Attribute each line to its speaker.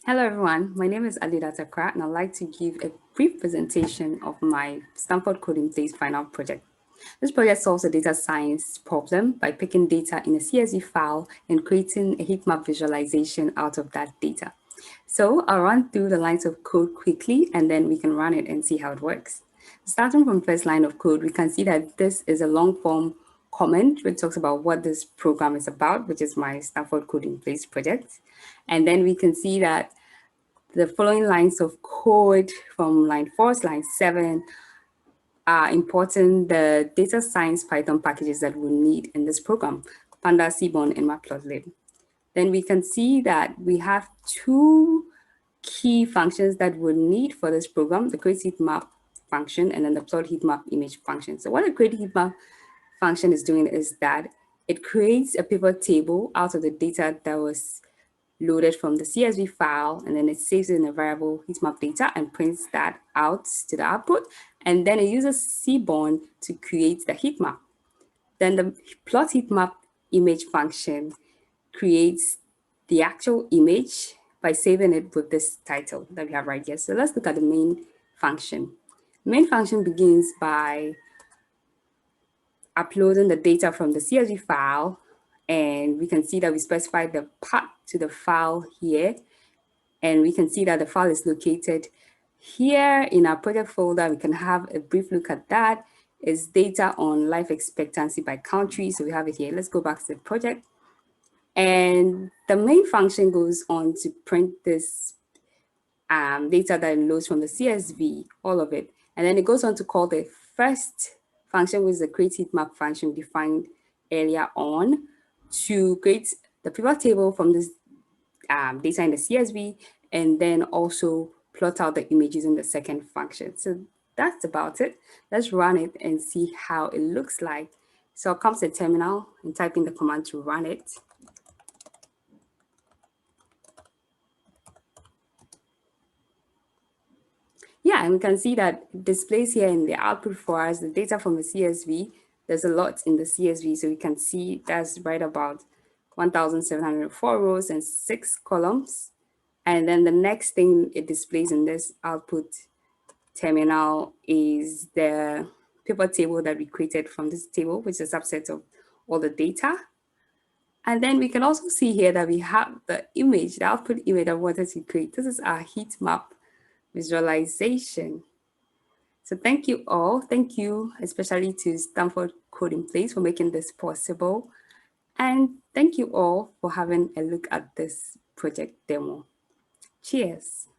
Speaker 1: Hello everyone, my name is Alida Takra and I'd like to give a brief presentation of my Stanford Code in Place final project. This project solves a data science problem by picking data in a CSV file and creating a heat map visualization out of that data. So I'll run through the lines of code quickly and then we can run it and see how it works. Starting from first line of code, we can see that this is a long form comment which talks about what this program is about, which is my Stanford Code in Place project. And then we can see that the following lines of code from line 4 to line 7 are importing the data science Python packages that we need in this program, Panda, Seaborn, and Matplotlib. Then we can see that we have two key functions that we need for this program, the create heat map function and then the plot heat map image function. So what the create heat map function is doing is that it creates a pivot table out of the data that was loaded from the CSV file, and then it saves it in a variable heatmap data and prints that out to the output. And then it uses Seaborn to create the heat map. Then the plot heat map image function creates the actual image by saving it with this title that we have right here. So let's look at the main function. The main function begins by uploading the data from the CSV file, and we can see that we specify the path to the file here, and we can see that the file is located here in our project folder. We can have a brief look at that. It's data on life expectancy by country, so we have it here. Let's go back to the project. And the main function goes on to print this data that it loads from the CSV, all of it. And then it goes on to call the first function, which is the create heat map function defined earlier on, to create the pivot table from this data in the CSV, and then also plot out the images in the second function. So that's about it. Let's run it and see how it looks like. So I'll come to the terminal and type in the command to run it. Yeah, and we can see that it displays here in the output for us the data from the CSV. There's a lot in the CSV, so we can see that's right about 1,704 rows and 6 columns. And then the next thing it displays in this output terminal is the pivot table that we created from this table, which is a subset of all the data. And then we can also see here that we have the image, the output image that we wanted to create. This is our heat map visualization. So thank you all. Thank you especially to Stanford Code in Place for making this possible. And thank you all for having a look at this project demo. Cheers.